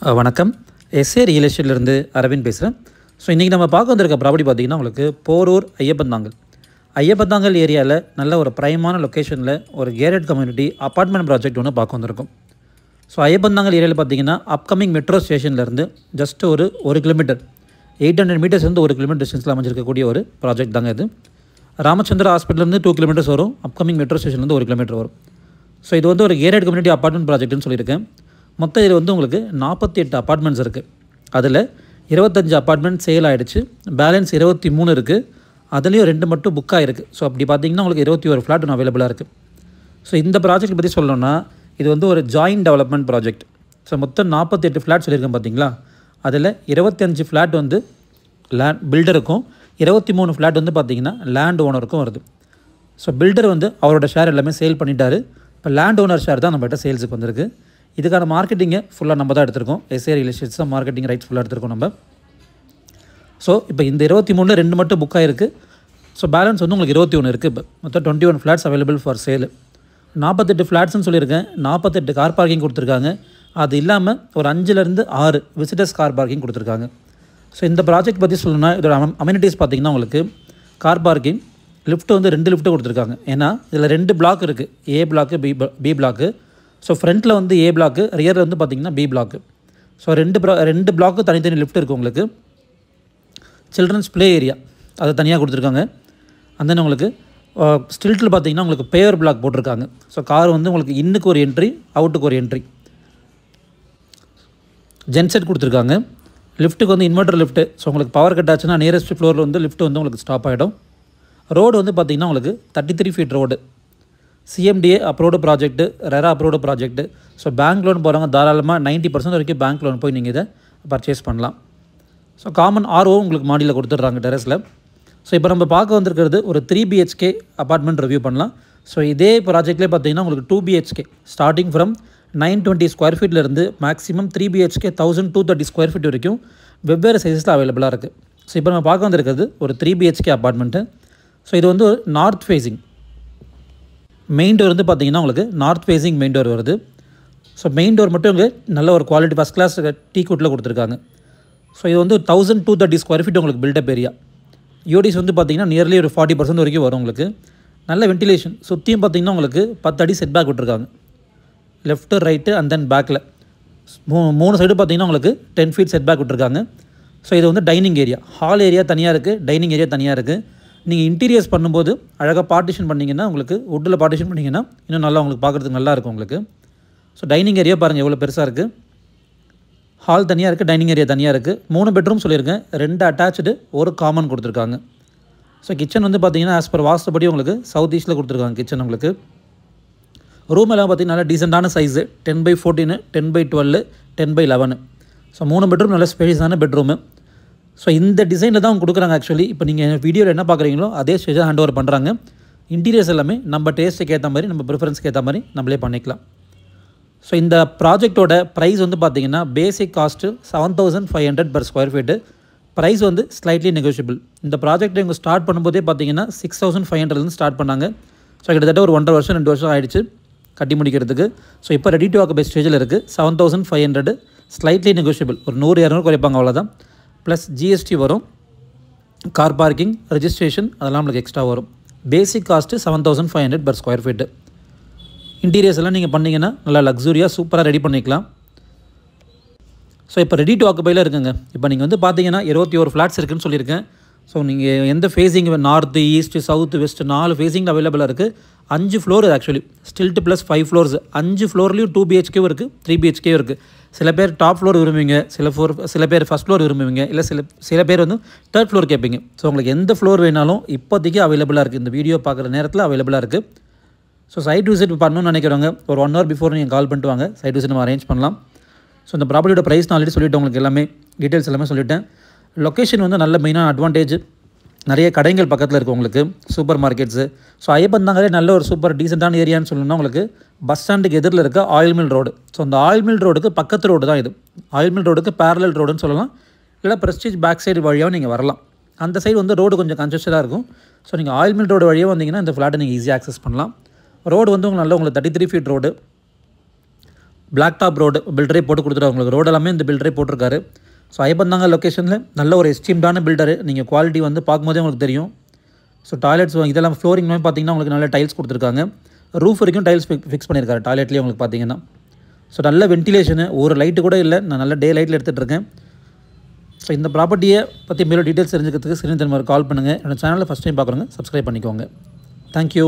வணக்கம். S A real எஸ்டேட்லேருந்து Aravind பேசுகிறேன். So இன்றைக்கி நம்ம பார்க்க வந்திருக்க ப்ராப்பர்ட்டி பார்த்திங்கன்னா உங்களுக்கு போரூர் ஐயப்பந்தாங்கல் ஏரியாவில் நல்ல ஒரு ப்ரைமான லொக்கேஷனில் ஒரு கேரட் கம்யூனிட்டி அப்பார்ட்மெண்ட் ப்ராஜெக்ட் ஒன்று பார்க்க வந்திருக்கும். ஸோ ஐயப்பந்தாங்கல் ஏரியாவில் பார்த்திங்கன்னா அப்கமிங் மெட்ரோ ஸ்டேஷன்லேருந்து ஜஸ்ட் ஒரு கிலோமீட்டர் 800 மீட்டர்ஸ் வந்து 1 கிலோமீட்டர் டிஸ்டன்ஸில் அமைஞ்சிருக்கக்கூடிய ஒரு ப்ராஜெக்ட் தாங்க இது. ராமச்சந்திரா ஹாஸ்பிட்டலேருந்து 2 கிலோமீட்டர்ஸ் வரும். அப்கமிங் மெட்ரோ ஸ்டேஷன்லேருந்து 1 கிலோமீட்டர் வரும். ஸோ இது வந்து ஒரு கேரட் கம்யூனிட்டி அப்பார்ட்மெண்ட் ப்ராஜெக்ட்னு சொல்லியிருக்கேன். மொத்தம் இதில் வந்து உங்களுக்கு 48 அப்பார்ட்மெண்ட்ஸ் இருக்குது. அதில் 25 அப்பார்ட்மெண்ட் சேல் ஆகிடுச்சு. பேலன்ஸ் 23 இருக்குது. அதுலேயும் 2 மட்டும் புக் ஆகிருக்கு. ஸோ அப்படி பார்த்தீங்கன்னா உங்களுக்கு 21 ஃப்ளாட் ஒன்று அவைலபிளாக இருக்குது. ஸோ இந்த ப்ராஜெக்ட் பற்றி சொல்லணும்னா இது வந்து ஒரு ஜாயின்ட் டெவலப்மெண்ட் ப்ராஜெக்ட். ஸோ மொத்தம் 48 ஃப்ளாட் சொல்லியிருக்கேன் பார்த்தீங்களா. அதில் 25 ஃப்ளாட் வந்து லேண்ட் பில்டருக்கும் 23 ஃப்ளாட் வந்து பார்த்திங்கன்னா லேண்ட் ஓனருக்கும் வருது. ஸோ பில்டர் வந்து அவரோட ஷேர் எல்லாமே சேல் பண்ணிட்டார். இப்போ லேண்ட் ஓனர் ஷேர் தான் நம்மகிட்ட சேல்ஸுக்கு வந்திருக்கு. இதுக்கான மார்க்கெட்டிங்கை ஃபுல்லாக நம்ம தான் எடுத்திருக்கோம். எஸ்ஏ ரியல் எஸ்டேட்ஸ் தான் மார்க்கெட்டிங் ரைட்ஸ் ஃபுல்லாக எடுத்திருக்கோம் நம்ம. ஸோ இப்போ இந்த 23ல் 2 மட்டும் புக் ஆகிருக்கு. ஸோ பேலன்ஸ் வந்து உங்களுக்கு 21 இருக்குது. இப்போ மொத்தம் 21 ஃப்ளாட்ஸ் அவைலபிள் ஃபார் சேல். 48 ஃப்ளாட்ஸ்னு சொல்லியிருக்கேன். 48 கார் பார்க்கிங் கொடுத்துருக்காங்க. அது இல்லாமல் ஒரு 5லேருந்து 6 விசிட்டர்ஸ் கார் பார்க்கிங் கொடுத்துருக்காங்க. ஸோ இந்த ப்ராஜெக்ட் பற்றி சொல்லணும்னா இதோட அமெனிட்டிஸ் பார்த்திங்கன்னா உங்களுக்கு கார் பார்க்கிங் லிஃப்ட் வந்து 2 லிஃப்ட்டு கொடுத்துருக்காங்க. ஏன்னா இதில் 2 பிளாக் இருக்குது. ஏ பிளாக்கு பி பிளாக்கு. ஸோ ஃப்ரண்ட்டில் வந்து ஏ பிளாக்கு, ரியரில் வந்து பார்த்திங்கன்னா பி பிளாக்கு. ஸோ 2 பிளாக்கு தனித்தனி லிஃப்ட் இருக்குது உங்களுக்கு. சில்ட்ரன்ஸ் ப்ளே ஏரியா அது தனியாக கொடுத்துருக்காங்க. அந்த தென் உங்களுக்கு ஸ்டில்ட்டில் பார்த்திங்கன்னா உங்களுக்கு பேவர் பிளாக் போட்டிருக்காங்க. ஸோ கார் வந்து உங்களுக்கு இன்னுக்கு ஒரு என்ட்ரி, அவுட்டுக்கு ஒரு என்ட்ரி. ஜென்செட் கொடுத்துருக்காங்க. லிஃப்ட்டுக்கு வந்து இன்வெர்டர் லிஃப்ட்டு. ஸோ உங்களுக்கு பவர் கட் ஆச்சுன்னா நியரஸ்ட் ஃப்ளோரில் வந்து லிஃப்ட் வந்து உங்களுக்கு ஸ்டாப் ஆகிடும். ரோடு வந்து பார்த்திங்கன்னா உங்களுக்கு 33 feet road. CMDA approved project, RERA approved project. So bank loan போகிறவங்க தாராளமாக 90% வரைக்கும் பேங்க் லோன் போய் நீங்கள் இதை பர்ச்சேஸ் பண்ணலாம். ஸோ காமன் ஆர்ஓ உங்களுக்கு மாடியில் கொடுத்துட்றாங்க டெரஸில். ஸோ இப்போ நம்ம பார்க்க வந்திருக்கிறது ஒரு 3 BHK அப்பார்ட்மெண்ட் ரிவ்யூ பண்ணலாம். ஸோ இதே ப்ராஜெக்ட்லேயே பார்த்தீங்கன்னா உங்களுக்கு 2 BHK ஸ்டார்டிங் ஃப்ரம் 920 ஸ்கொயர் ஃபீட்லேருந்து மேக்ஸிமம் 3 BHK 1230 ஸ்கொயர் ஃபீட் வரைக்கும் வெவ்வேறு சைஸஸில் அவைலபிளாக இருக்குது. ஸோ இப்போ நம்ம பார்க்க வந்திருக்கிறது ஒரு 3 BHK அப்பார்ட்மெண்ட்டு. ஸோ இது வந்து ஒரு நார்த் ஃபேஸிங். மெயின் டோர் வந்து பார்த்திங்கன்னா உங்களுக்கு நார்த் ஃபேஸிங் மெயின் டோர் வருது. ஸோ மெயின் டோர் மட்டும் இங்கே நல்ல ஒரு குவாலிட்டி ஃபஸ்ட் கிளாஸ் டீ குட்டில் கொடுத்துருக்காங்க. ஸோ இது வந்து 1230 ஸ்கொயர் ஃபீட் உங்களுக்கு பில்டப் ஏரியா. யூடிஸ் வந்து பார்த்திங்கன்னா நியர்லி ஒரு 40% வரைக்கும் வரும் உங்களுக்கு. நல்ல வென்டிலேஷன். சுற்றியும் பார்த்திங்கன்னா உங்களுக்கு 10 அடி செட் பேக் விட்டுருக்காங்க. லெஃப்ட்டு ரைட்டு அண்ட் தென் பேக்கில் 3 சைடு பார்த்திங்கன்னா உங்களுக்கு 10 ஃபீட் செட் பேக் விட்டுருக்காங்க. ஸோ இது வந்து டைனிங் ஏரியா. ஹால் ஏரியா தனியாக இருக்குது, டைனிங் ஏரியா தனியாக இருக்குது. நீங்கள் இன்டீரியர்ஸ் பண்ணும்போது அழகாக பார்ட்டிஷன் பண்ணிங்கன்னா உங்களுக்கு வுட்டில் பார்ட்டிஷன் பண்ணிங்கன்னா இன்னும் நல்லா உங்களுக்கு பார்க்குறதுக்கு நல்லாயிருக்கும் உங்களுக்கு. ஸோ டைனிங் ஏரியா பாருங்கள் எவ்வளோ பெருசாக இருக்குது. ஹால் தனியாக இருக்குது, டைனிங் ஏரியா தனியாக இருக்குது. 3 பெட்ரூம் சொல்லியிருக்கேன். 2 அட்டாச்சு, ஒரு காமன் கொடுத்துருக்காங்க. ஸோ கிச்சன் வந்து பார்த்திங்கன்னா ஆஸ் பர் வாஸ்துபடி உங்களுக்கு சவுத் ஈஸ்ட்டில் கொடுத்துருக்காங்க கிச்சன் உங்களுக்கு. ரூம் எல்லாம் பார்த்திங்கன்னா நல்லா டீசெண்டான size 10x14, 10x12, 10x11. So 3 bedroom நல்ல ஸ்பேஷியஸான பெட்ரூமு. ஸோ இந்த டிசைனில் தான் அவங்க கொடுக்குறாங்க. ஆக்சுவலி இப்போ நீங்கள் வீடியோவில் என்ன பார்க்குறீங்களோ அதே ஸ்டேஜாக ஹேண்ட் ஓவர் பண்ணுறாங்க. இன்டீரியர்ஸ் எல்லாமே நம்ம டேஸ்ட்டுக்கு ஏற்ற மாதிரி, நம்ம ப்ரிஃபரன்ஸ்க்கு ஏற்ற மாதிரி நம்மளே பண்ணிக்கலாம். ஸோ இந்த ப்ராஜெக்டோட ப்ரைஸ் வந்து பார்த்திங்கன்னா basic cost 7500 per square feet. Price வந்து ஸ்லைட்லி நெகோஷியபிள். இந்த ப்ராஜெக்ட்டை இவங்க ஸ்டார்ட் பண்ணும்போதே பார்த்திங்கன்னா 6500 ஸ்டார்ட் பண்ணாங்க. ஸோ கிட்டத்தட்ட ஒரு 1.5 வருஷம் 2 வருஷம் ஆகிடுச்சு கட்டி முடிக்கிறதுக்கு. ஸோ இப்போ ரெடி டு ஆக்குபை ஸ்டேஜில் இருக்குது. 7500 ஸ்லைட்லி நெகோஷியபிள். ஒரு 100-200 குறைப்பாங்க அவ்வளோதான். ப்ளஸ் ஜிஎஸ்டி வரும், கார் பார்க்கிங், ரெஜிஸ்ட்ரேஷன் அதெல்லாம் நம்மளுக்கு எக்ஸ்ட்ரா வரும். Basic cost 7500 per square feet. Interiors எல்லாம் நீங்கள் பண்ணிங்கன்னா நல்லா லக்ஸூரியாக சூப்பராக ரெடி பண்ணிக்கலாம். ஸோ இப்போ ரெடி டு ஆக்குபையில் இருக்குங்க. இப்போ நீங்கள் வந்து பார்த்தீங்கன்னா 21 ஃப்ளாட்ஸ் இருக்குதுன்னு சொல்லியிருக்கேன். ஸோ நீங்கள் எந்த facing north, east, south, west 4 ஃபேஸிங்கில் அவைலபிளாக இருக்குது. 5 floor actually stilt plus 5 floors. 5 ஃப்ளோர்லேயும் 2 BHK இருக்குது, 3 BHK இருக்குது. சில பேர் டாப் ஃப்ளோர் விரும்புவீங்க, சில பேர் ஃபஸ்ட் ஃப்ளோர் விரும்புவீங்க, இல்லை சில பேர் வந்து 3rd ஃப்ளோர் கேட்பீங்க. ஸோ உங்களுக்கு எந்த ஃப்ளோர் வேணாலும் இப்போதைக்கு அவைலபிளாக இருக்குது. இந்த வீடியோ பார்க்குற நேரத்தில் அவைலபிளாக இருக்குது. ஸோ சைட் விசிட் பண்ணணும்னு நினைக்கிறவங்க ஒரு 1 hour பிஃபோர் நீங்கள் கால் பண்ணிட்டு வாங்க. சைட் விசிட் நம்ம அரேஞ்ச் பண்ணலாம். ஸோ இந்த ப்ராப்பர்ட்டியோட ப்ரைஸ் நான் ஆல்ரெடி சொல்லிவிட்டேன். உங்களுக்கு எல்லாமே டீட்டெயில்ஸ் எல்லாமே சொல்லிவிட்டேன். லொக்கேஷன் வந்து நல்ல மெயினான அட்வான்டேஜ். நிறைய கடைகள் பக்கத்தில் இருக்குது உங்களுக்கு, சூப்பர் மார்க்கெட்ஸு. ஸோ ஐயப்பந்தாங்களே நல்ல ஒரு சூப்பர் டீசெண்டான ஏரியான்னு சொல்லணும்னா உங்களுக்கு பஸ் ஸ்டாண்டுக்கு எதிரில் இருக்க ஆயில் மில் ரோடு. ஸோ அந்த ஆயில் மில் ரோடுக்கு பக்கத்து ரோடு தான் இது. ஆயில் மில் ரோடுக்கு பேரலல் ரோடுன்னு சொல்லலாம். இல்லை ப்ரெஸ்டீஜ் பேக் சைடு வழியாக நீங்கள் வரலாம். அந்த சைடு வந்து ரோடு கொஞ்சம் கன்ஜஸ்டடாக இருக்கும். ஸோ நீங்கள் ஆயில் மில் ரோடு வழியாக வந்தீங்கன்னா இந்த ஃப்ளாட்டை நீங்கள் ஈஸியாக ஆக்சஸ் பண்ணலாம். ரோடு வந்து உங்களுக்கு நல்ல உங்களுக்கு 33 feet road. Black top road பில்டரே போட்டு கொடுத்துருவாங்க. உங்களுக்கு ரோடு எல்லாமே இந்த பில்டரே போட்டிருக்காரு. ஸோ ஐயப்பந்தாங்க லொக்கேஷனில் நல்ல ஒரு எஸ்டீம்டான பில்டரு. நீங்கள் குவாலிட்டி வந்து பார்க்கும்போதே உங்களுக்கு தெரியும். ஸோ டாய்லெட்ஸ் இதெல்லாம் ஃப்ளோரிங்லாம் பார்த்தீங்கன்னா உங்களுக்கு நல்ல டைல்ஸ் கொடுத்துருக்காங்க. ரூஃப் வரைக்கும் டைல்ஸ் ஃபிக்ஸ் பண்ணியிருக்காரு டாய்லெட்லேயே உங்களுக்கு பார்த்தீங்கன்னா. ஸோ நல்ல வென்டிலேஷனு, ஒரு லைட்டு கூட இல்லை. நான் நல்ல டே லைட்டில் எடுத்துகிட்டு இருக்கேன். ஸோ இந்த ப்ராப்பர்ட்டியை பற்றி மேலும் டீட்டெயில்ஸ் தெரிஞ்சுக்கிறதுக்கு ஸ்க்ரீன் கால் பண்ணுங்கள். என்னோட சேனலில் ஃபஸ்ட் டைம் பார்க்குறவங்க சப்ஸ்கிரைப் பண்ணிக்கோங்க. தேங்க்யூ.